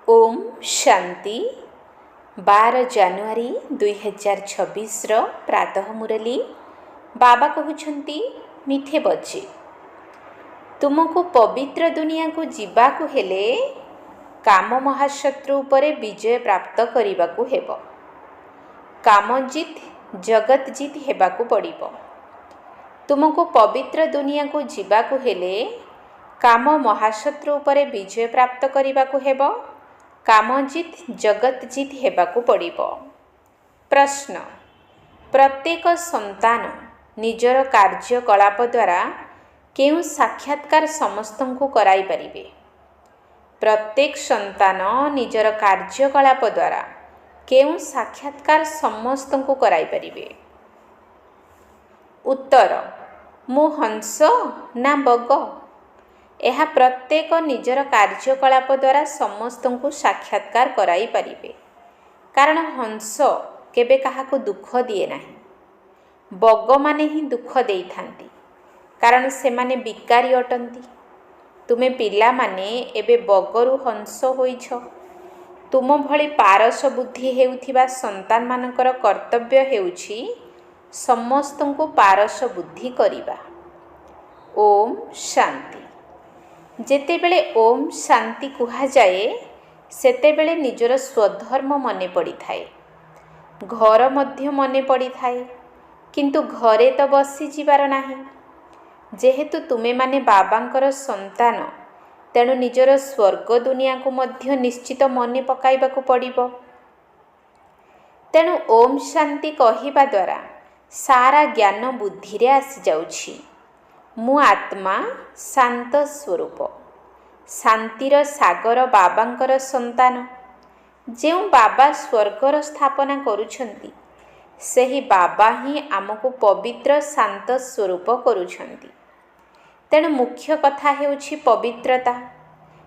Om Shanti 12 January 2026 प्रातः मुरली बाबा कहउछंती मिठे बच्चे तुमको पवित्र दुनिया को जीवाकू हेले काम महाशत्रु उपरे विजय प्राप्त करिबाकू हेबो। काम जीत जगत जीत हेबाकू पड़िबो। तुमको पवित्र दुनिया को जीवाकू हेले काम महाशत्रु उपरे विजय प्राप्त करिबाकू हेबो। काम जीत जगत जीत हेबाकू पड़िबो। प्रश्न, प्रत्येक संतान निजर कार्यकलाप द्वारा केउ साक्षात्कार समस्तंकु कराई परिबे? प्रत्येक संतान निजर कार्यकलाप द्वारा केउ साक्षात्कार समस्तंकु कराई परिबे? उत्तर, मु हंस ना बग? यह प्रत्येक निजर कार्यकलाप द्वारा समस्तंकु साक्षात्कार कराई परिबे। कारण हंस केबे काहाकू दुख दिए नाही, बग माने ही दुख देई थांती, कारण से माने बिकारी अटंती। तुमे पिला माने एबे बगरु हंस होइछ। तुम भली पारस बुद्धि हेउथिबा संतान मानकर कर्तव्य हेउछि समस्तंकु पारस बुद्धि करिबा। ओम शांति। जेतेबेले ओम शांति कुहा जाए सेतेबेले निजर स्वधर्म मने पड़ी थाए, घर मध्य मने पड़ी थाए, किंतु घरे तो बसी जीवार नाही। जेहेतु तुमे माने बाबांकर संतान तेणु निजर स्वर्ग दुनिया को मध्य निश्चित मने पकाइबाकू पड़िबो। तेणु ओम शांति कहिबा द्वारा सारा ज्ञान बुद्धि रे आसी जाउछि। मु आत्मा शांत स्वरूप, शांतिर सागर बाबांकर संतान। जेउ बाबा स्वर्गर स्थापना करुछंती सेही बाबा ही आमको पवित्र शांत स्वरूप करुछंती। तेणु मुख्य कथा हेउछि पवित्रता।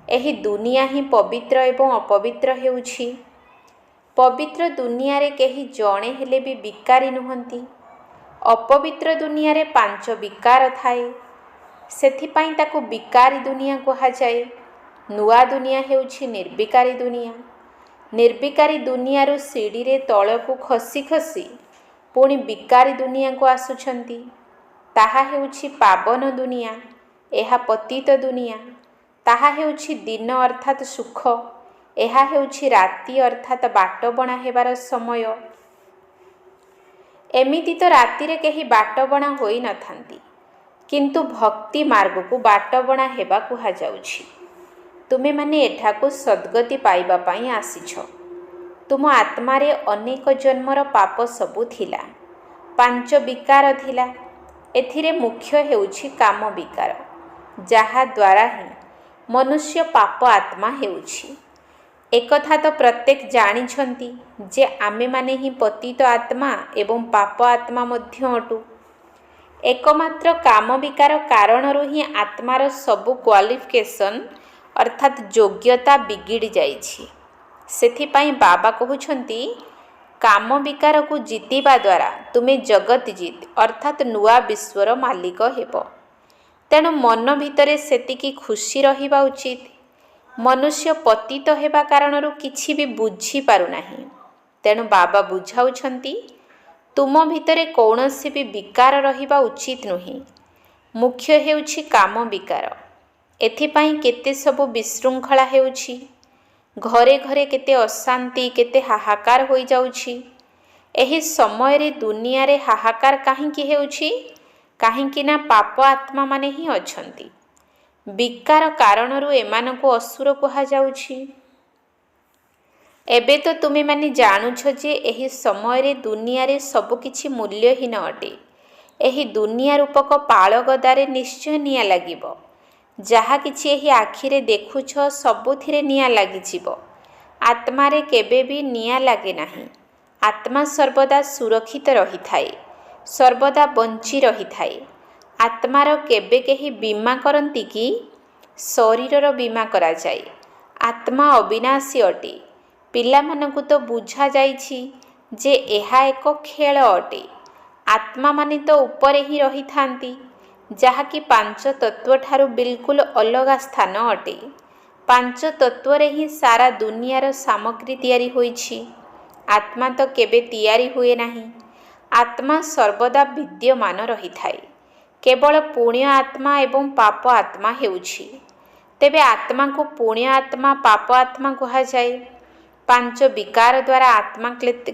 एही दुनिया ही पवित्र एवं अपवित्र हेउछि। पवित्र दुनिया रे केही जणे हेले भी विकारी नुहंती। अपवित्र दुनिया रे 5 विकार थाए, सेथिपाई ताकू विकारी दुनिया कहा जाए। नुआ दुनिया हेउछि निर्विकारी दुनिया। निर्विकारी दुनिया रो सीढ़ी रे तळकू खसी खसी पुणी विकारी दुनिया को आसुछंती, ताहा हेउछि पावन दुनिया। एहा पतित दुनिया। ताहा हेउछि दिन अर्थात सुख, एहा हेउछि राति अर्थात बाटबणा हेबार समय। एमिति तो राति रे केही बाटबणा होई न थांती, किंतु भक्ति मार्ग को बाटबणा हेबा कुहा जाउछि। तुमे माने एठाकू सद्गति पाइबा पाई आसीछ। तुम आत्मा रे अनेक जन्मर पाप सबु थिला, 5 विकार थिला। एथिरे मुख्य हेउछि काम विकार, जहा द्वारा ही मनुष्य पाप आत्मा हेउछि। एकथा तो प्रत्येक जानिछंती जे आमे माने ही पतित आत्मा एवं पाप आत्मा मध्य अटु। एकमात्र काम विकार कारणरू ही आत्मार सबु क्वालिफिकेशन अर्थात योग्यता बिगिड़ी जाइछि। सेथिपाई बाबा कहउछंती काम विकार को जीतिबा द्वारा तुमे जगत जीत अर्थात नुआ विश्वर मालिक हेबो। तेणु मन भितरे सेतिकी खुशी रहिबा उचित। मनुष्य पतित हेबा कारणरू किछि भी बुझी पारु नाही। तेणु बाबा बुझाउछंती तुम भितरे कौनसी भी विकार रहिबा उचित नुही। मुख्य हेउछि काम विकार। एथिपाई केते सबु विशृंखला हेउछि। घरे घरे केते अशांति केते हाहाकार होई जाउछि। एही समय रे दुनिया रे हाहाकार काहींकी हेउछि? काहींकी ना पाप आत्मा माने ही अछंती। विकार कारणरू एमानकु असुर कहा जाउछि। एबे तो तुमे माने जानुछ जे एही समय रे दुनिया रे सब किछि मूल्यहीन अटे। एही दुनिया रूपक पाळगदारे निश्चय निया लागिबो। जहा किछि एही आखिरे देखुछ सबुथिरे निया लागिजिबो। आत्मा रे केबे भी निया लागे नाही। आत्मा सर्वदा सुरक्षित रही थाए, सर्वदा बंची रही थाए। आत्मार केबे केही बीमा करंती कि? शरीरर बीमा करा जाए। आत्मा अविनाशी अटे। पिला मानकु तो बुझा जाइछि जे एहा एक खेल अटे। आत्मा माने तो ऊपर ही रही थांती, जहा कि 5 तत्व ठारू बिल्कुल अलगा स्थान अटे। ପାଞ୍ଚ ତତ୍ତ୍ୱରେ ହିଁ ସାରା ଦୁନିଆର ସାମଗ୍ରୀ ତିଆରି ହୋଇଛି। ଆତ୍ମା ତ କେବେ ତିଆରି ହୁଏ ନାହିଁ। ଆତ୍ମା ସର୍ବଦା ବିଦ୍ୟମାନ ରହିଥାଏ। କେବଳ ପୁଣ୍ୟ ଆତ୍ମା ଏବଂ ପାପ ଆତ୍ମା ହେଉଛି। ତେବେ ଆତ୍ମାକୁ ପୁଣ୍ୟ ଆତ୍ମା ପାପ ଆତ୍ମା କୁହାଯାଏ। ପାଞ୍ଚ ବିକାର ଦ୍ୱାରା ଆତ୍ମା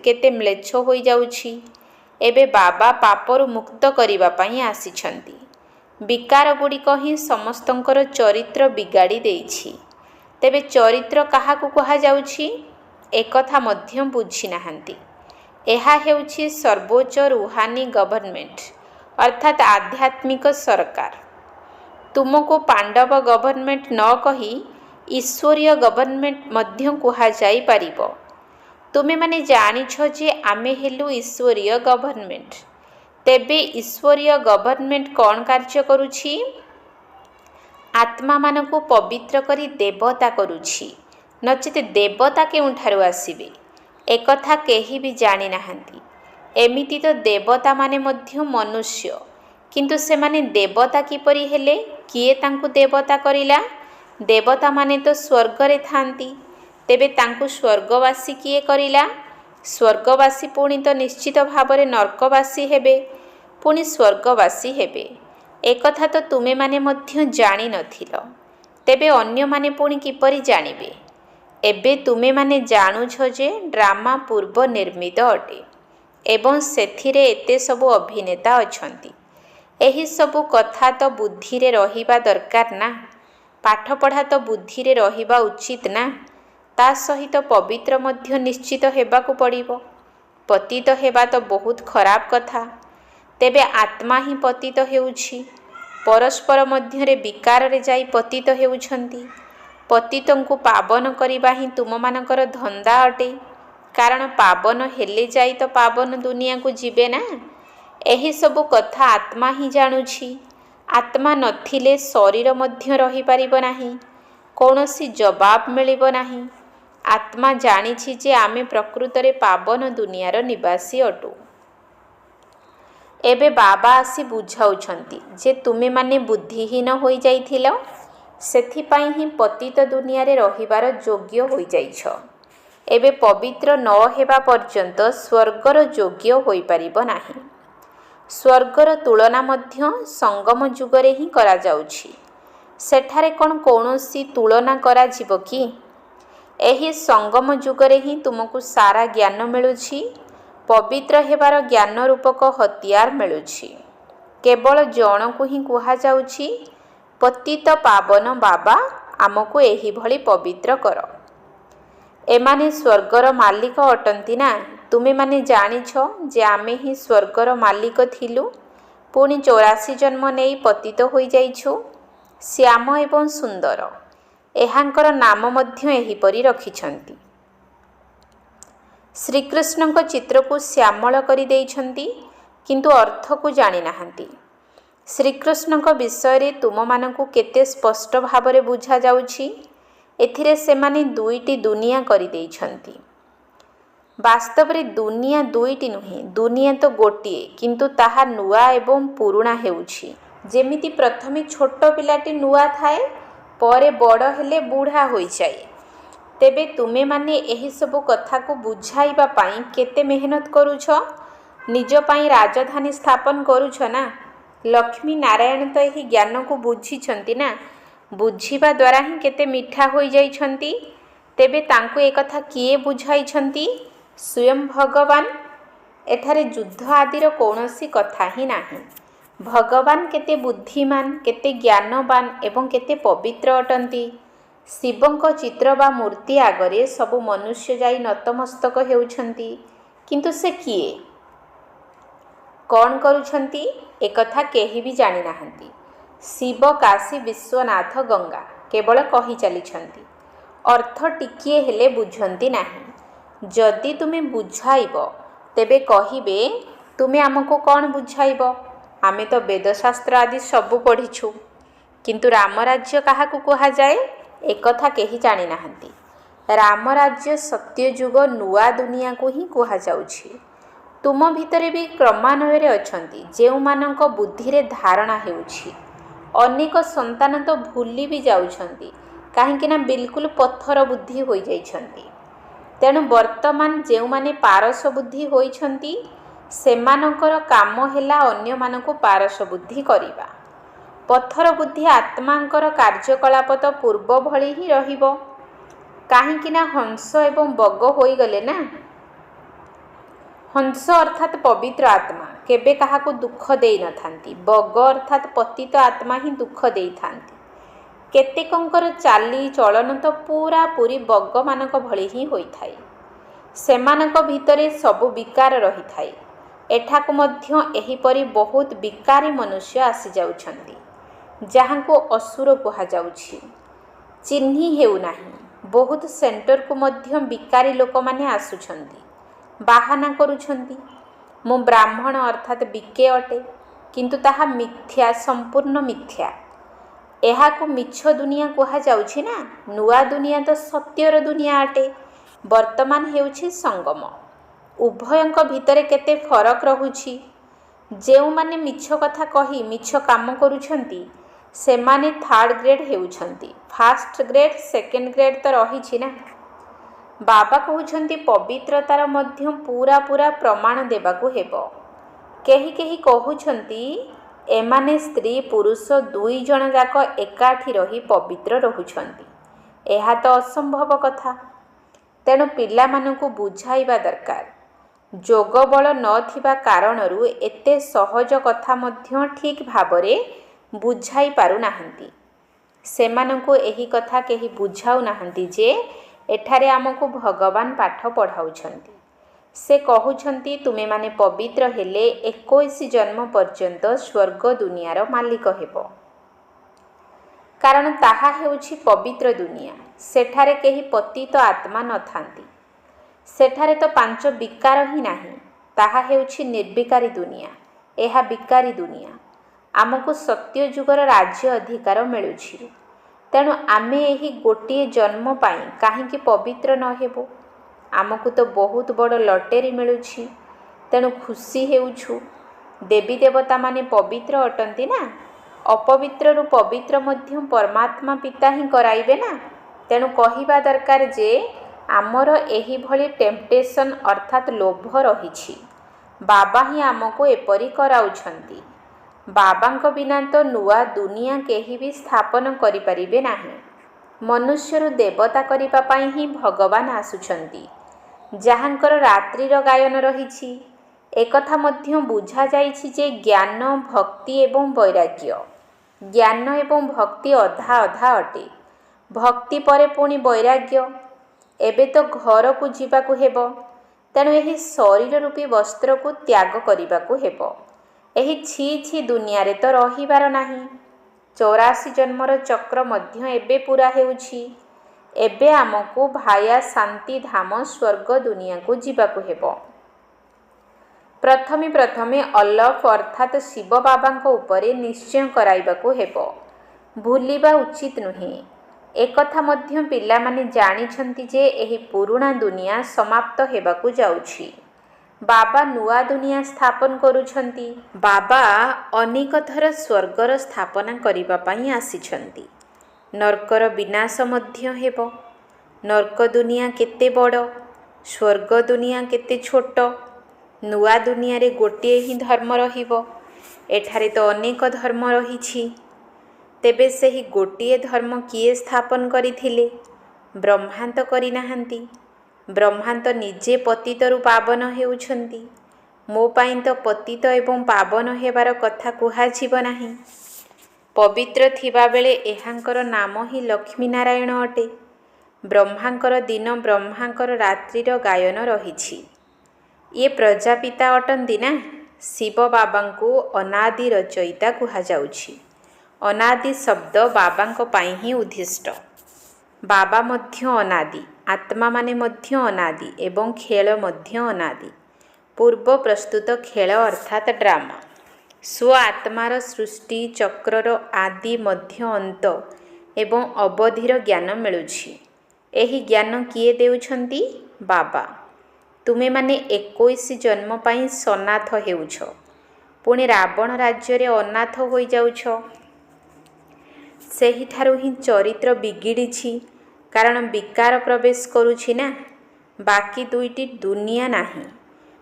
କେତେ ମ୍ଲେଚ୍ଛ ହୋଇଯାଉଛି। ଏବେ ବାବା ପାପରୁ ମୁକ୍ତ କରିବା ପାଇଁ ଆସିଛନ୍ତି। ବିକାର ଗୁଡ଼ିକ ହିଁ ସମସ୍ତଙ୍କର ଚରିତ୍ର ବିଗାଡ଼ି ଦେଇଛି। ତେବେ ଚରିତ୍ର କାହାକୁ କୁହାଯାଉଛି ଏକଥା ମଧ୍ୟ ବୁଝି ନାହାନ୍ତି। ଏହା ହେଉଛି ସର୍ବୋଚ୍ଚ ରୁହାନୀ ଗଭର୍ଣ୍ଣମେଣ୍ଟ, ଅର୍ଥାତ୍ ଆଧ୍ୟାତ୍ମିକ ସରକାର। ତୁମକୁ ପାଣ୍ଡବ ଗଭର୍ଣ୍ଣମେଣ୍ଟ ନ କହି ଈଶ୍ୱରୀୟ ଗଭର୍ଣ୍ଣମେଣ୍ଟ ମଧ୍ୟ କୁହାଯାଇପାରିବ। ତୁମେମାନେ ଜାଣିଛ ଯେ ଆମେ ହେଲୁ ଈଶ୍ୱରୀୟ ଗଭର୍ଣ୍ଣମେଣ୍ଟ। ତେବେ ଈଶ୍ୱରୀୟ ଗଭର୍ଣ୍ଣମେଣ୍ଟ କ'ଣ କାର୍ଯ୍ୟ କରୁଛି? ଆତ୍ମାମାନଙ୍କୁ ପବିତ୍ର କରି ଦେବତା କରୁଛି। ନଚେତ୍ ଦେବତା କେଉଁଠାରୁ ଆସିବେ ଏକଥା କେହି ବି ଜାଣିନାହାନ୍ତି। ଏମିତି ତ ଦେବତାମାନେ ମଧ୍ୟ ମନୁଷ୍ୟ, କିନ୍ତୁ ସେମାନେ ଦେବତା କିପରି ହେଲେ? କିଏ ତାଙ୍କୁ ଦେବତା କରିଲା? ଦେବତାମାନେ ତ ସ୍ୱର୍ଗରେ ଥାଆନ୍ତି। ତେବେ ତାଙ୍କୁ ସ୍ୱର୍ଗବାସୀ କିଏ କରିଲା? ସ୍ୱର୍ଗବାସୀ ପୁଣି ତ ନିଶ୍ଚିତ ଭାବରେ ନର୍କବାସୀ ହେବେ, ପୁଣି ସ୍ୱର୍ଗବାସୀ ହେବେ। ଏକଥା ତ ତୁମେମାନେ ମଧ୍ୟ ଜାଣିନଥିଲ। ତେବେ ଅନ୍ୟମାନେ ପୁଣି କିପରି ଜାଣିବେ? ଏବେ ତୁମେମାନେ ଜାଣୁଛ ଯେ ଡ୍ରାମା ପୂର୍ବ ନିର୍ମିତ ଅଟେ ଏବଂ ସେଥିରେ ଏତେ ସବୁ ଅଭିନେତା ଅଛନ୍ତି। ଏହି ସବୁ କଥା ତ ବୁଦ୍ଧିରେ ରହିବା ଦରକାର ନା। ପାଠପଢ଼ା ତ ବୁଦ୍ଧିରେ ରହିବା ଉଚିତ ନା। ତା ସହିତ ପବିତ୍ର ମଧ୍ୟ ନିଶ୍ଚିତ ହେବାକୁ ପଡ଼ିବ। ପତିତ ହେବା ତ ବହୁତ ଖରାପ କଥା। ତେବେ ଆତ୍ମା ହିଁ ପତିତ ହେଉଛି। ପରସ୍ପର ମଧ୍ୟରେ ବିକାରରେ ଯାଇ ପତିତ ହେଉଛନ୍ତି। ପତିତଙ୍କୁ ପାବନ କରିବା ହିଁ ତୁମମାନଙ୍କର ଧନ୍ଦା ଅଟେ। କାରଣ ପାବନ ହେଲେ ଯାଇ ତ ପାବନ ଦୁନିଆକୁ ଯିବେ ନା। ଏହିସବୁ କଥା ଆତ୍ମା ହିଁ ଜାଣୁଛି। ଆତ୍ମା ନଥିଲେ ଶରୀର ମଧ୍ୟ ରହିପାରିବ ନାହିଁ। କୌଣସି ଜବାବ ମିଳିବ ନାହିଁ। ଆତ୍ମା ଜାଣିଛି ଯେ ଆମେ ପ୍ରକୃତରେ ପାବନ ଦୁନିଆର ନିବାସୀ ଅଟୁ। ଏବେ ବାବା ଆସି ବୁଝାଉଛନ୍ତି ଯେ ତୁମେମାନେ ବୁଦ୍ଧିହୀନ ହୋଇଯାଇଥିଲ, ସେଥିପାଇଁ ହିଁ ପତିତ ଦୁନିଆରେ ରହିବାର ଯୋଗ୍ୟ ହୋଇଯାଇଛ। ଏବେ ପବିତ୍ର ନ ହେବା ପର୍ଯ୍ୟନ୍ତ ସ୍ୱର୍ଗର ଯୋଗ୍ୟ ହୋଇପାରିବ ନାହିଁ। ସ୍ୱର୍ଗର ତୁଳନା ମଧ୍ୟ ସଙ୍ଗମ ଯୁଗରେ ହିଁ କରାଯାଉଛି। ସେଠାରେ କ'ଣ କୌଣସି ତୁଳନା କରାଯିବ କି? ଏହି ସଙ୍ଗମ ଯୁଗରେ ହିଁ ତୁମକୁ ସାରା ଜ୍ଞାନ ମିଳୁଛି। ପବିତ୍ର ହେବାର ଜ୍ଞାନ ରୂପକ ହତିଆର ମିଳୁଛି। କେବଳ ଜଣକୁ ହିଁ କୁହାଯାଉଛି, ପତିତ ପାବନ ବାବା ଆମକୁ ଏହିଭଳି ପବିତ୍ର କର। ଏମାନେ ସ୍ୱର୍ଗର ମାଲିକ ଅଟନ୍ତି ନା। ତୁମେମାନେ ଜାଣିଛ ଯେ ଆମେ ହିଁ ସ୍ୱର୍ଗର ମାଲିକ ଥିଲୁ, ପୁଣି 84 ଜନ୍ମ ନେଇ ପତିତ ହୋଇଯାଇଛୁ। ଶ୍ୟାମ ଏବଂ ସୁନ୍ଦର, ଏହାଙ୍କର ନାମ ମଧ୍ୟ ଏହିପରି ରଖିଛନ୍ତି। ଶ୍ରୀକୃଷ୍ଣଙ୍କ ଚିତ୍ରକୁ ଶ୍ୟାମଳ କରିଦେଇଛନ୍ତି, କିନ୍ତୁ ଅର୍ଥକୁ ଜାଣିନାହାନ୍ତି। ଶ୍ରୀକୃଷ୍ଣଙ୍କ ବିଷୟରେ ତୁମମାନଙ୍କୁ କେତେ ସ୍ପଷ୍ଟ ଭାବରେ ବୁଝାଯାଉଛି। ଏଥିରେ ସେମାନେ ଦୁଇଟି ଦୁନିଆ କରିଦେଇଛନ୍ତି। ବାସ୍ତବରେ ଦୁନିଆ ଦୁଇଟି ନୁହେଁ, ଦୁନିଆ ତ ଗୋଟିଏ, କିନ୍ତୁ ତାହା ନୂଆ ଏବଂ ପୁରୁଣା ହେଉଛି। ଯେମିତି ପ୍ରଥମେ ଛୋଟ ପିଲାଟି ନୂଆ ଥାଏ, ପରେ ବଡ଼ ହେଲେ ବୁଢ଼ା ହୋଇଯାଏ। ତେବେ ତୁମେମାନେ ଏହିସବୁ କଥାକୁ ବୁଝାଇବା ପାଇଁ କେତେ ମେହନତ କରୁଛ। ନିଜ ପାଇଁ ରାଜଧାନୀ ସ୍ଥାପନ କରୁଛ ନା। ଲକ୍ଷ୍ମୀ ନାରାୟଣ ତ ଏହି ଜ୍ଞାନକୁ ବୁଝିଛନ୍ତି ନା। ବୁଝିବା ଦ୍ୱାରା ହିଁ କେତେ ମିଠା ହୋଇଯାଇଛନ୍ତି। ତେବେ ତାଙ୍କୁ ଏକଥା କିଏ ବୁଝାଇଛନ୍ତି? ସ୍ୱୟଂ ଭଗବାନ। ଏଠାରେ ଯୁଦ୍ଧ ଆଦିର କୌଣସି କଥା ହିଁ ନାହିଁ। ଭଗବାନ କେତେ ବୁଦ୍ଧିମାନ, କେତେ ଜ୍ଞାନବାନ ଏବଂ କେତେ ପବିତ୍ର ଅଟନ୍ତି। ଶିବଙ୍କ ଚିତ୍ର ବା ମୂର୍ତ୍ତି ଆଗରେ ସବୁ ମନୁଷ୍ୟ ଯାଇ ନତମସ୍ତକ ହେଉଛନ୍ତି। କିନ୍ତୁ ସେ କିଏ? କ'ଣ କରୁଛନ୍ତି ଏକଥା କେହି ବି ଜାଣିନାହାନ୍ତି। ଶିବ, କାଶୀ, ବିଶ୍ୱନାଥ, ଗଙ୍ଗା କେବଳ କହି ଚାଲିଛନ୍ତି। ଅର୍ଥ ଟିକିଏ ହେଲେ ବୁଝନ୍ତି ନାହିଁ। ଯଦି ତୁମେ ବୁଝାଇବ ତେବେ କହିବେ, ତୁମେ ଆମକୁ କ'ଣ ବୁଝାଇବ? ଆମେ ତ ବେଦଶାସ୍ତ୍ର ଆଦି ସବୁ ପଢ଼ିଛୁ। କିନ୍ତୁ ରାମରାଜ୍ୟ କାହାକୁ କୁହାଯାଏ ଏକଥା କେହି ଜାଣିନାହାନ୍ତି। ରାମରାଜ୍ୟ ସତ୍ୟଯୁଗ ନୂଆ ଦୁନିଆକୁ ହିଁ କୁହାଯାଉଛି। ତୁମ ଭିତରେ ବି କ୍ରମାନ୍ୱୟରେ ଅଛନ୍ତି ଯେଉଁମାନଙ୍କ ବୁଦ୍ଧିରେ ଧାରଣା ହେଉଛି। ଅନେକ ସନ୍ତାନ ତ ଭୁଲି ବି ଯାଉଛନ୍ତି କାହିଁକି ନା ବିଲକୁଲ ପଥର ବୁଦ୍ଧି ହୋଇଯାଇଛନ୍ତି। ତେଣୁ ବର୍ତ୍ତମାନ ଯେଉଁମାନେ ପାରସ ବୁଦ୍ଧି ହୋଇଛନ୍ତି ସେମାନଙ୍କର କାମ ହେଲା ଅନ୍ୟମାନଙ୍କୁ ପାରସ ବୁଦ୍ଧି କରିବା। ପଥର ବୁଦ୍ଧି ଆତ୍ମାଙ୍କର କାର୍ଯ୍ୟକଳାପ ତ ପୂର୍ବ ଭଳି ହିଁ ରହିବ। କାହିଁକି ନା ହଂସ ଏବଂ ବଗ ହୋଇଗଲେ ନା। ହଂସ ଅର୍ଥାତ୍ ପବିତ୍ର ଆତ୍ମା କେବେ କାହାକୁ ଦୁଃଖ ଦେଇନଥାନ୍ତି। ବଗ ଅର୍ଥାତ୍ ପତିତ ଆତ୍ମା ହିଁ ଦୁଃଖ ଦେଇଥାନ୍ତି। କେତେକଙ୍କର ଚାଲି ଚଳନ ତ ପୁରାପୁରି ବଗମାନଙ୍କ ଭଳି ହିଁ ହୋଇଥାଏ। ସେମାନଙ୍କ ଭିତରେ ସବୁ ବିକାର ରହିଥାଏ। ଏଠାକୁ ମଧ୍ୟ ଏହିପରି ବହୁତ ବିକାରୀ ମନୁଷ୍ୟ ଆସିଯାଉଛନ୍ତି, ଯାହାଙ୍କୁ ଅସୁର କୁହାଯାଉଛି। ଚିହ୍ନି ହେଉନାହିଁ। ବହୁତ ସେଣ୍ଟରକୁ ମଧ୍ୟ ବିକାରୀ ଲୋକମାନେ ଆସୁଛନ୍ତି, ବାହାନା କରୁଛନ୍ତି ମୁଁ ବ୍ରାହ୍ମଣ ଅର୍ଥାତ୍ ବିକେ ଅଟେ, କିନ୍ତୁ ତାହା ମିଥ୍ୟା, ସମ୍ପୂର୍ଣ୍ଣ ମିଥ୍ୟା। ଏହାକୁ ମିଛ ଦୁନିଆ କୁହାଯାଉଛି ନା। ନୂଆ ଦୁନିଆ ତ ସତ୍ୟର ଦୁନିଆ ଅଟେ। ବର୍ତ୍ତମାନ ହେଉଛି ସଙ୍ଗମ। ଉଭୟଙ୍କ ଭିତରେ କେତେ ଫରକ ରହୁଛି। ଯେଉଁମାନେ ମିଛ କଥା କହି ମିଛ କାମ କରୁଛନ୍ତି ସେମାନେ ଥାର୍ଡ଼ ଗ୍ରେଡ୍ ହେଉଛନ୍ତି। ଫାଷ୍ଟ ଗ୍ରେଡ୍, ସେକେଣ୍ଡ ଗ୍ରେଡ୍ ତ ରହିଛି ନା। ବାବା କହୁଛନ୍ତି ପବିତ୍ରତାର ମଧ୍ୟ ପୁରା ପ୍ରମାଣ ଦେବାକୁ ହେବ। କେହି କେହି କହୁଛନ୍ତି ଏମାନେ ସ୍ତ୍ରୀ ପୁରୁଷ ଦୁଇ ଜଣ ଯାକ ଏକାଠି ରହି ପବିତ୍ର ରହୁଛନ୍ତି। ଏହା ତ ଅସମ୍ଭବ କଥା। ତେଣୁ ପିଲାମାନଙ୍କୁ ବୁଝାଇବା ଦରକାର। ଯୋଗବଳ ନଥିବା କାରଣରୁ ଏତେ ସହଜ କଥା ମଧ୍ୟ ଠିକ୍ ଭାବରେ ବୁଝାଇ ପାରୁନାହାନ୍ତି। ସେମାନଙ୍କୁ ଏହି କଥା କେହି ବୁଝାଉନାହାନ୍ତି ଯେ ଏଠାରେ ଆମକୁ ଭଗବାନ ପାଠ ପଢ଼ାଉଛନ୍ତି। ସେ କହୁଛନ୍ତି ତୁମେମାନେ ପବିତ୍ର ହେଲେ 21 ଜନ୍ମ ପର୍ଯ୍ୟନ୍ତ ସ୍ୱର୍ଗ ଦୁନିଆର ମାଲିକ ହେବ। କାରଣ ତାହା ହେଉଛି ପବିତ୍ର ଦୁନିଆ। ସେଠାରେ କେହି ପତିତ ଆତ୍ମା ନଥାନ୍ତି। ସେଠାରେ ତ 5 ବିକାର ହିଁ ନାହିଁ। ତାହା ହେଉଛି ନିର୍ବିକାରୀ ଦୁନିଆ। ଏହା ବିକାରୀ ଦୁନିଆ। ଆମକୁ ସତ୍ୟ ଯୁଗର ରାଜ୍ୟ ଅଧିକାର ମିଳୁଛି। ତେଣୁ ଆମେ ଏହି ଗୋଟିଏ ଜନ୍ମ ପାଇଁ କାହିଁକି ପବିତ୍ର ନ ହେବୁ? ଆମକୁ ତ ବହୁତ ବଡ଼ ଲଟେରୀ ମିଳୁଛି। ତେଣୁ ଖୁସି ହେଉଛୁ। ଦେବୀ ଦେବତାମାନେ ପବିତ୍ର ଅଟନ୍ତି ନା। ଅପବିତ୍ରରୁ ପବିତ୍ର ମଧ୍ୟ ପରମାତ୍ମା ପିତା ହିଁ କରାଇବେ ନା। ତେଣୁ କହିବା ଦରକାର ଯେ ଆମର ଏହିଭଳି ଟେମ୍ପଟେସନ୍ ଅର୍ଥାତ୍ ଲୋଭ ରହିଛି। ବାବା ହିଁ ଆମକୁ ଏପରି କରାଉଛନ୍ତି। ବାବାଙ୍କ ବିନା ତ ନୂଆ ଦୁନିଆ କେହି ବି ସ୍ଥାପନ କରିପାରିବେ ନାହିଁ। ମନୁଷ୍ୟରୁ ଦେବତା କରିବା ପାଇଁ ହିଁ ଭଗବାନ ଆସୁଛନ୍ତି, ଯାହାଙ୍କର ରାତ୍ରିର ଗାୟନ ରହିଛି। ଏକଥା ମଧ୍ୟ ବୁଝାଯାଇଛି ଯେ ଜ୍ଞାନ, ଭକ୍ତି ଏବଂ ବୈରାଗ୍ୟ। ଜ୍ଞାନ ଏବଂ ଭକ୍ତି ଅଧା ଅଧା ଅଟେ। ଭକ୍ତି ପରେ ପୁଣି ବୈରାଗ୍ୟ। ଏବେ ତ ଘରକୁ ଯିବାକୁ ହେବ। ତେଣୁ ଏହି ଶରୀର ରୂପୀ ବସ୍ତ୍ରକୁ ତ୍ୟାଗ କରିବାକୁ ହେବ। ଏହି ଛି ଛି ଦୁନିଆରେ ତ ରହିବାର ନାହିଁ। 84 ଜନ୍ମର ଚକ୍ର ମଧ୍ୟ ଏବେ ପୂରା ହେଉଛି। ଏବେ ଆମକୁ ଭାୟା ଶାନ୍ତି ଧାମ ସ୍ୱର୍ଗ ଦୁନିଆକୁ ଯିବାକୁ ହେବ। ପ୍ରଥମେ ଅଲଫ ଅର୍ଥାତ୍ ଶିବ ବାବାଙ୍କ ଉପରେ ନିଶ୍ଚୟ କରାଇବାକୁ ହେବ। ଭୁଲିବା ଉଚିତ ନୁହେଁ। ଏକଥା ମଧ୍ୟ ପିଲାମାନେ ଜାଣିଛନ୍ତି ଯେ ଏହି ପୁରୁଣା ଦୁନିଆ ସମାପ୍ତ ହେବାକୁ ଯାଉଛି। ବାବା ନୂଆ ଦୁନିଆ ସ୍ଥାପନ କରୁଛନ୍ତି। ବାବା ଅନେକ ଥର ସ୍ୱର୍ଗର ସ୍ଥାପନା କରିବା ପାଇଁ ଆସିଛନ୍ତି। ନର୍କର ବିନାଶ ମଧ୍ୟ ହେବ। ନର୍କ ଦୁନିଆ କେତେ ବଡ଼, ସ୍ୱର୍ଗ ଦୁନିଆ କେତେ ଛୋଟ। ନୂଆ ଦୁନିଆରେ ଗୋଟିଏ ହିଁ ଧର୍ମ ରହିବ। ଏଠାରେ ତ ଅନେକ ଧର୍ମ ରହିଛି। ତେବେ ସେହି ଗୋଟିଏ ଧର୍ମ କିଏ ସ୍ଥାପନ କରିଥିଲେ? ବ୍ରହ୍ମା ତ କରିନାହାନ୍ତି। ବ୍ରହ୍ମା ତ ନିଜେ ପତିତରୁ ପାବନ ହେଉଛନ୍ତି। ମୋ ପାଇଁ ତ ପତିତ ଏବଂ ପାବନ ହେବାର କଥା କୁହାଯିବ ନାହିଁ। ପବିତ୍ର ଥିବାବେଳେ ଏହାଙ୍କର ନାମ ହିଁ ଲକ୍ଷ୍ମୀ ନାରାୟଣ ଅଟେ। ବ୍ରହ୍ମାଙ୍କର ଦିନ, ବ୍ରହ୍ମାଙ୍କର ରାତ୍ରିର ଗାୟନ ରହିଛି। ଇଏ ପ୍ରଜାପିତା ଅଟନ୍ତି ନା। ଶିବ ବାବାଙ୍କୁ ଅନାଦି ରଚୟିତା କୁହାଯାଉଛି। ଅନାଦି ଶବ୍ଦ ବାବାଙ୍କ ପାଇଁ ହିଁ ଉଦ୍ଦିଷ୍ଟ। ବାବା ମଧ୍ୟ ଅନାଦି, ଆତ୍ମାମାନେ ମଧ୍ୟ ଅନାଦି ଏବଂ ଖେଳ ମଧ୍ୟ ଅନାଦି। ପୂର୍ବ ପ୍ରସ୍ତୁତ ଖେଳ ଅର୍ଥାତ୍ ଡ୍ରାମା। ସ୍ୱ ଆତ୍ମାର ସୃଷ୍ଟି ଚକ୍ରର ଆଦି ମଧ୍ୟ ଅନ୍ତ ଏବଂ ଅବଧିର ଜ୍ଞାନ ମିଳୁଛି। ଏହି ଜ୍ଞାନ କିଏ ଦେଉଛନ୍ତି? ବାବା। ତୁମେମାନେ 21 ଜନ୍ମ ପାଇଁ ସନାଥ ହେଉଛ, ପୁଣି ରାବଣ ରାଜ୍ୟରେ ଅନାଥ ହୋଇଯାଉଛ। ସେହିଠାରୁ ହିଁ ଚରିତ୍ର ବିଗିଡ଼ିଛି। କାରଣ ବିକାର ପ୍ରବେଶ କରୁଛି ନା। ବାକି ଦୁଇଟି ଦୁନିଆ ନାହିଁ।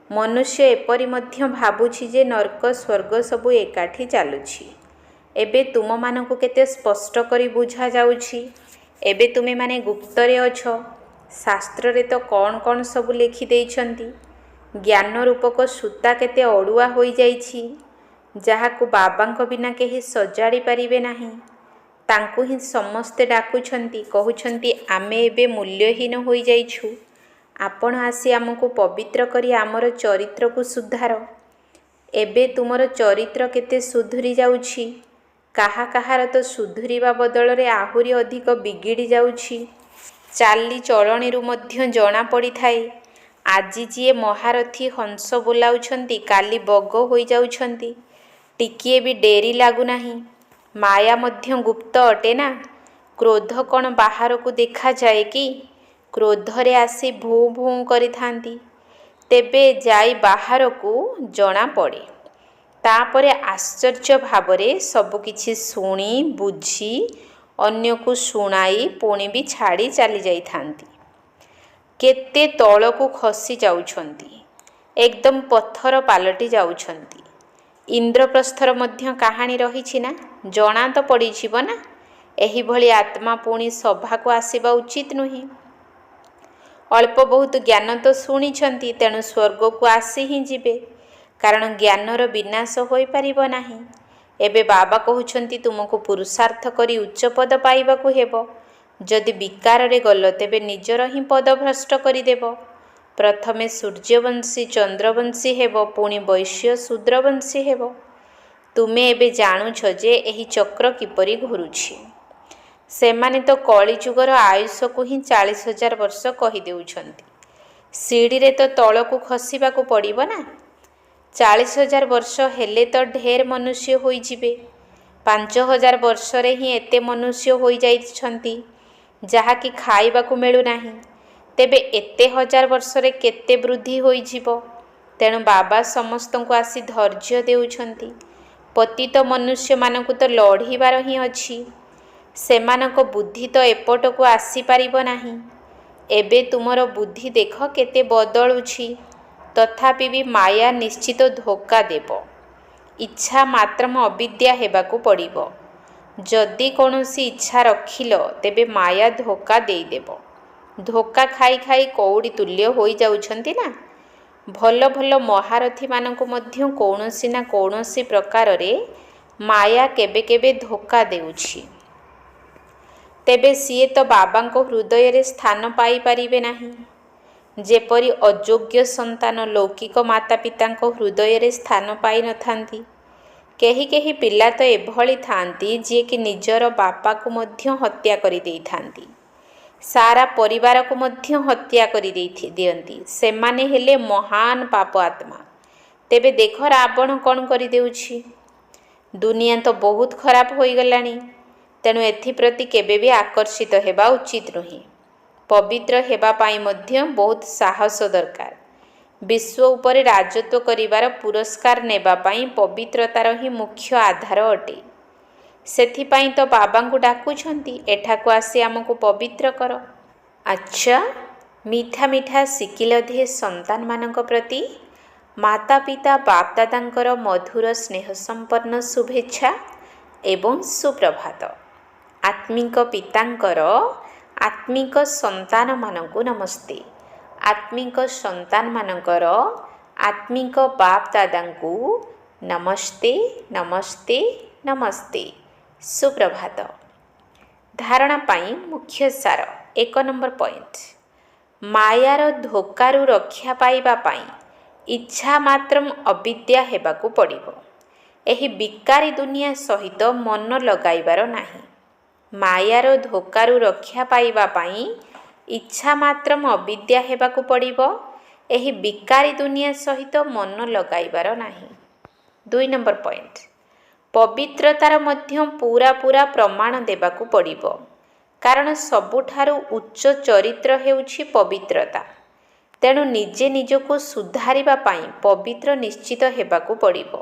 ମନୁଷ୍ୟ ଏପରି ମଧ୍ୟ ଭାବୁଛି ଯେ ନର୍କ ସ୍ୱର୍ଗ ସବୁ ଏକାଠି ଚାଲୁଛି। ଏବେ ତୁମମାନଙ୍କୁ କେତେ ସ୍ପଷ୍ଟ କରି ବୁଝାଯାଉଛି। ଏବେ ତୁମେମାନେ ଗୁପ୍ତରେ ଅଛ। ଶାସ୍ତ୍ରରେ ତ କ'ଣ କ'ଣ ସବୁ ଲେଖିଦେଇଛନ୍ତି। ଜ୍ଞାନ ରୂପକ ସୂତା କେତେ ଅଡ଼ୁଆ ହୋଇଯାଇଛି, ଯାହାକୁ ବାବାଙ୍କ ବିନା କେହି ସଜାଡ଼ି ପାରିବେ ନାହିଁ। ତାଙ୍କୁ ହିଁ ସମସ୍ତେ ଡାକୁଛନ୍ତି, କହୁଛନ୍ତି ଆମେ ଏବେ ମୂଲ୍ୟହୀନ ହୋଇଯାଇଛୁ। ଆପଣ ଆସି ଆମକୁ ପବିତ୍ର କରି ଆମର ଚରିତ୍ରକୁ ସୁଧାର। ଏବେ ତୁମର ଚରିତ୍ର କେତେ ସୁଧୁରି ଯାଉଛି। କାହା କାହାର ତ ସୁଧୁରିବା ବଦଳରେ ଆହୁରି ଅଧିକ ବିଗିଡ଼ି ଯାଉଛି। ଚାଲିଚଳଣିରୁ ମଧ୍ୟ ଜଣାପଡ଼ିଥାଏ। ଆଜି ଯିଏ ମହାରଥୀ ହଂସ ବୋଲାଉଛନ୍ତି, କାଲି ବଗ ହୋଇଯାଉଛନ୍ତି। ଟିକିଏ ବି ଡେରି ଲାଗୁନାହିଁ। ମାୟା ମଧ୍ୟ ଗୁପ୍ତ ଅଟେ ନା। କ୍ରୋଧ କ'ଣ ବାହାରକୁ ଦେଖାଯାଏ କି? କ୍ରୋଧରେ ଆସି ଭୁଁ ଭୁଁ କରିଥାନ୍ତି, ତେବେ ଯାଇ ବାହାରକୁ ଜଣାପଡ଼େ। ତାପରେ ଆଶ୍ଚର୍ଯ୍ୟ ଭାବରେ ସବୁକିଛି ଶୁଣି ବୁଝି ଅନ୍ୟକୁ ଶୁଣାଇ ପୁଣି ବି ଛାଡ଼ି ଚାଲିଯାଇଥାନ୍ତି। କେତେ ତଳକୁ ଖସି ଯାଉଛନ୍ତି, ଏକଦମ ପଥର ପାଲଟି ଯାଉଛନ୍ତି। ଇନ୍ଦ୍ରପ୍ରସ୍ଥର ମଧ୍ୟ କାହାଣୀ ରହିଛି ନା, ଜଣା ତ ପଡ଼ିଯିବ ନା। ଏହିଭଳି ଆତ୍ମା ପୁଣି ସଭାକୁ ଆସିବା ଉଚିତ ନୁହେଁ। ଅଳ୍ପ ବହୁତ ଜ୍ଞାନ ତ ଶୁଣିଛନ୍ତି, ତେଣୁ ସ୍ୱର୍ଗକୁ ଆସି ହିଁ ଯିବେ। କାରଣ ଜ୍ଞାନର ବିନାଶ ହୋଇପାରିବ ନାହିଁ। ଏବେ ବାବା କହୁଛନ୍ତି ତୁମକୁ ପୁରୁଷାର୍ଥ କରି ଉଚ୍ଚ ପଦ ପାଇବାକୁ ହେବ। ଯଦି ବିକାରରେ ଗଲ, ତେବେ ନିଜର ହିଁ ପଦ ଭ୍ରଷ୍ଟ କରିଦେବ। ପ୍ରଥମେ ସୂର୍ଯ୍ୟବଂଶୀ ଚନ୍ଦ୍ରବଂଶୀ ହେବ, ପୁଣି ବୈଶ୍ୟ ଶୂଦ୍ରବଂଶୀ ହେବ। ତୁମେ ଏବେ ଜାଣୁଛ ଯେ ଏହି ଚକ୍ର କିପରି ଘୁରୁଛି। ସେମାନେ ତ କଳିଯୁଗର ଆୟୁଷକୁ ହିଁ 40,000 ବର୍ଷ କହିଦେଉଛନ୍ତି। ସିଡ଼ିରେ ତ ତଳକୁ ଖସିବାକୁ ପଡ଼ିବ ନା। 40,000 ବର୍ଷ ହେଲେ ତ ଢେର ମନୁଷ୍ୟ ହୋଇଯିବେ। 5,000 ବର୍ଷରେ ହିଁ ଏତେ ମନୁଷ୍ୟ ହୋଇଯାଇଛନ୍ତି, ଯାହାକି ଖାଇବାକୁ ମିଳୁନାହିଁ। ତେବେ ଏତେ ହଜାର ବର୍ଷରେ କେତେ ବୃଦ୍ଧି ହୋଇଯିବ। ତେଣୁ ବାବା ସମସ୍ତଙ୍କୁ ଆସି ଧୈର୍ଯ୍ୟ ଦେଉଛନ୍ତି। ପତିତ ମନୁଷ୍ୟମାନଙ୍କୁ ତ ଲଢ଼ିବାର ହିଁ ଅଛି। ସେମାନଙ୍କ ବୁଦ୍ଧି ତ ଏପଟକୁ ଆସିପାରିବ ନାହିଁ। ଏବେ ତୁମର ବୁଦ୍ଧି ଦେଖ କେତେ ବଦଳୁଛି। ତଥାପି ବି ମାୟା ନିଶ୍ଚିତ ଧୋକା ଦେବ। ଇଚ୍ଛା ମାତ୍ରମ ଅବିଦ୍ୟା ହେବାକୁ ପଡ଼ିବ। ଯଦି କୌଣସି ଇଚ୍ଛା ରଖିଲ, ତେବେ ମାୟା ଧୋକା ଦେଇଦେବ। ଧୋକା ଖାଇ ଖାଇ କଉଡ଼ି ତୁଲ୍ୟ ହୋଇଯାଉଛନ୍ତି ନା। ଭଲ ଭଲ ମହାରଥୀମାନଙ୍କୁ ମଧ୍ୟ କୌଣସି ନା କୌଣସି ପ୍ରକାରରେ ମାୟା କେବେ କେବେ ଧୋକା ଦେଉଛି। ତେବେ ସିଏ ତ ବାବାଙ୍କ ହୃଦୟରେ ସ୍ଥାନ ପାଇପାରିବେ ନାହିଁ। ଯେପରି ଅଯୋଗ୍ୟ ସନ୍ତାନ ଲୌକିକ ମାତା ପିତାଙ୍କ ହୃଦୟରେ ସ୍ଥାନ ପାଇନଥାନ୍ତି। କେହି କେହି ପିଲା ତ ଏଭଳି ଥାଆନ୍ତି, ଯିଏକି ନିଜର ବାପାକୁ ମଧ୍ୟ ହତ୍ୟା କରିଦେଇଥାନ୍ତି। ସାରା ପରିବାରକୁ ମଧ୍ୟ ହତ୍ୟା କରିଦିଅନ୍ତି। ସେମାନେ ହେଲେ ମହାନ ପାପ ଆତ୍ମା। ତେବେ ଦେଖ ରାବଣ କ'ଣ କରିଦେଉଛି। ଦୁନିଆ ତ ବହୁତ ଖରାପ ହୋଇଗଲାଣି। ତେଣୁ ଏଥିପ୍ରତି କେବେ ବି ଆକର୍ଷିତ ହେବା ଉଚିତ ନୁହେଁ। ପବିତ୍ର ହେବା ପାଇଁ ମଧ୍ୟ ବହୁତ ସାହସ ଦରକାର। ବିଶ୍ୱ ଉପରେ ରାଜତ୍ୱ କରିବାର ପୁରସ୍କାର ନେବା ପାଇଁ ପବିତ୍ରତାର ହିଁ ମୁଖ୍ୟ ଆଧାର ଅଟେ। ସେଥିପାଇଁ ତ ବାବାଙ୍କୁ ଡାକୁଛନ୍ତି, ଏଠାକୁ ଆସି ଆମକୁ ପବିତ୍ର କର। ଆଚ୍ଛା, ମିଠା ମିଠା ଶିକିଲଧେ ସନ୍ତାନମାନଙ୍କ ପ୍ରତି ମାତା ପିତା ବାପଦାଦାଙ୍କର ମଧୁର ସ୍ନେହ ସମ୍ପନ୍ନ ଶୁଭେଚ୍ଛା ଏବଂ ସୁପ୍ରଭାତ। ଆତ୍ମିକ ପିତାଙ୍କର ଆତ୍ମିକ ସନ୍ତାନମାନଙ୍କୁ ନମସ୍ତେ। ଆତ୍ମିକ ସନ୍ତାନମାନଙ୍କର ଆତ୍ମିକ ବାପଦାଦାଙ୍କୁ ନମସ୍ତେ ନମସ୍ତେ ନମସ୍ତେ। ସୁପ୍ରଭାତ। ଧାରଣା ପାଇଁ ମୁଖ୍ୟ ସାର। 1 ନମ୍ବର ପଏଣ୍ଟ। ମାୟାର ଧୋକାରୁ ରକ୍ଷା ପାଇବା ପାଇଁ ଇଚ୍ଛା ମାତ୍ରମ ଅବିଦ୍ୟା ହେବାକୁ ପଡ଼ିବ। ଏହି ବିକାରୀ ଦୁନିଆ ସହିତ ମନ ଲଗାଇବାର ନାହିଁ। ମାୟାର ଧୋକାରୁ ରକ୍ଷା ପାଇବା ପାଇଁ ଇଚ୍ଛା ମାତ୍ରମ ଅବିଦ୍ୟା ହେବାକୁ ପଡ଼ିବ। ଏହି ବିକାରୀ ଦୁନିଆ ସହିତ ମନ ଲଗାଇବାର ନାହିଁ। 2 ନମ୍ବର ପଏଣ୍ଟ। ପବିତ୍ରତାର ମଧ୍ୟ ପୂରା ପ୍ରମାଣ ଦେବାକୁ ପଡ଼ିବ। କାରଣ ସବୁଠାରୁ ଉଚ୍ଚ ଚରିତ୍ର ହେଉଛି ପବିତ୍ରତା। ତେଣୁ ନିଜେ ନିଜକୁ ସୁଧାରିବା ପାଇଁ ପବିତ୍ର ନିଶ୍ଚିତ ହେବାକୁ ପଡ଼ିବ।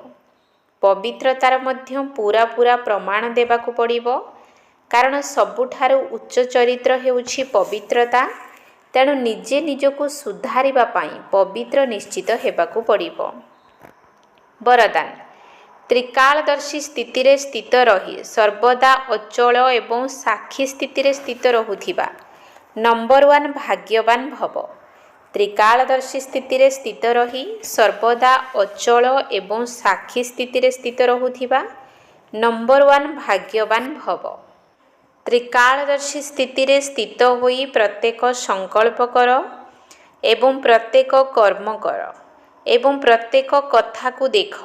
ପବିତ୍ରତାର ମଧ୍ୟ ପୂରା ପ୍ରମାଣ ଦେବାକୁ ପଡ଼ିବ। କାରଣ ସବୁଠାରୁ ଉଚ୍ଚ ଚରିତ୍ର ହେଉଛି ପବିତ୍ରତା। ତେଣୁ ନିଜେ ନିଜକୁ ସୁଧାରିବା ପାଇଁ ପବିତ୍ର ନିଶ୍ଚିତ ହେବାକୁ ପଡ଼ିବ। ବରଦାନ। ତ୍ରିକାଳଦର୍ଶୀ ସ୍ଥିତିରେ ସ୍ଥିତ ରହି ସର୍ବଦା ଅଚଳ ଏବଂ ସାକ୍ଷୀ ସ୍ଥିତିରେ ସ୍ଥିତ ରହୁଥିବା ନମ୍ବର 1 ଭାଗ୍ୟବାନ ଭବ। ତ୍ରିକାଳଦର୍ଶୀ ସ୍ଥିତିରେ ସ୍ଥିତ ରହି ସର୍ବଦା ଅଚଳ ଏବଂ ସାକ୍ଷୀ ସ୍ଥିତିରେ ସ୍ଥିତ ରହୁଥିବା ନମ୍ବର 1 ଭାଗ୍ୟବାନ ଭବ। ତ୍ରିକାଳଦର୍ଶୀ ସ୍ଥିତିରେ ସ୍ଥିତ ହୋଇ ପ୍ରତ୍ୟେକ ସଂକଳ୍ପ କର ଏବଂ ପ୍ରତ୍ୟେକ କର୍ମ କର ଏବଂ ପ୍ରତ୍ୟେକ କଥାକୁ ଦେଖ।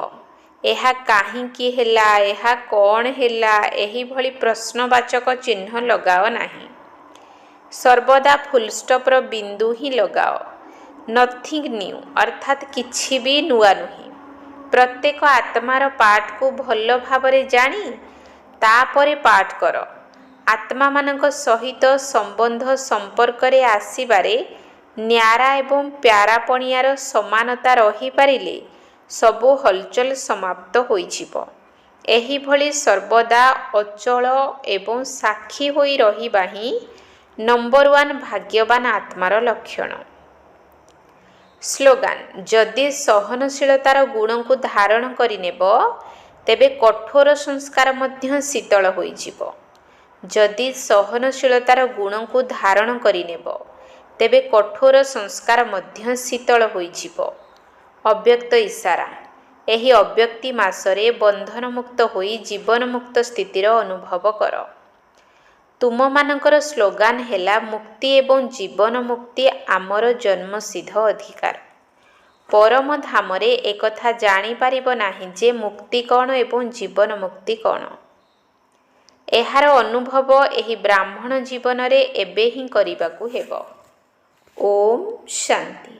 ଏହା କାହିଁକି ହେଲା, ଏହା କ'ଣ ହେଲା, ଏହିଭଳି ପ୍ରଶ୍ନବାଚକ ଚିହ୍ନ ଲଗାଅ ନାହିଁ। ସର୍ବଦା ଫୁଲଷ୍ଟପର ବିନ୍ଦୁ ହିଁ ଲଗାଅ। ନଥିଙ୍ଗ ନ୍ୟୁ ଅର୍ଥାତ୍ କିଛି ବି ନୂଆ ନୁହେଁ। ପ୍ରତ୍ୟେକ ଆତ୍ମାର ପାଠକୁ ଭଲ ଭାବରେ ଜାଣି ତାପରେ ପାଠ କର। ଆତ୍ମାମାନଙ୍କ ସହିତ ସମ୍ବନ୍ଧ ସମ୍ପର୍କରେ ଆସିବାରେ ନ୍ୟାରା ଏବଂ ପ୍ୟାରାପଣିଆର ସମାନତା ରହିପାରିଲେ ସବୁ ହଲଚଲ ସମାପ୍ତ ହୋଇଯିବ। ଏହିଭଳି ସର୍ବଦା ଅଚଳ ଏବଂ ସାକ୍ଷୀ ହୋଇ ରହିବା ହିଁ ନମ୍ବର 1 ଭାଗ୍ୟବାନ ଆତ୍ମାର ଲକ୍ଷଣ। ସ୍ଲୋଗାନ। ଯଦି ସହନଶୀଳତାର ଗୁଣକୁ ଧାରଣ କରିନେବ ତେବେ କଠୋର ସଂସ୍କାର ମଧ୍ୟ ଶୀତଳ ହୋଇଯିବ। ଯଦି ସହନଶୀଳତାର ଗୁଣକୁ ଧାରଣ କରିନେବ ତେବେ କଠୋର ସଂସ୍କାର ମଧ୍ୟ ଶୀତଳ ହୋଇଯିବ। ଅବ୍ୟକ୍ତ ଇସାରା। ଏହି ଅବ୍ୟକ୍ତି ମାସରେ ବନ୍ଧନମୁକ୍ତ ହୋଇ ଜୀବନମୁକ୍ତ ସ୍ଥିତିର ଅନୁଭବ କର। ତୁମମାନଙ୍କର ସ୍ଲୋଗାନ ହେଲା ମୁକ୍ତି ଏବଂ ଜୀବନ ମୁକ୍ତି ଆମର ଜନ୍ମସିଦ୍ଧ ଅଧିକାର। ପରମ ଧାମରେ ଏକଥା ଜାଣିପାରିବ ନାହିଁ ଯେ ମୁକ୍ତି କ'ଣ ଏବଂ ଜୀବନ ମୁକ୍ତି କ'ଣ। ଏହାର ଅନୁଭବ ଏହି ବ୍ରାହ୍ମଣ ଜୀବନରେ ଏବେ ହିଁ କରିବାକୁ ହେବ। ଓମ୍ ଶାନ୍ତି।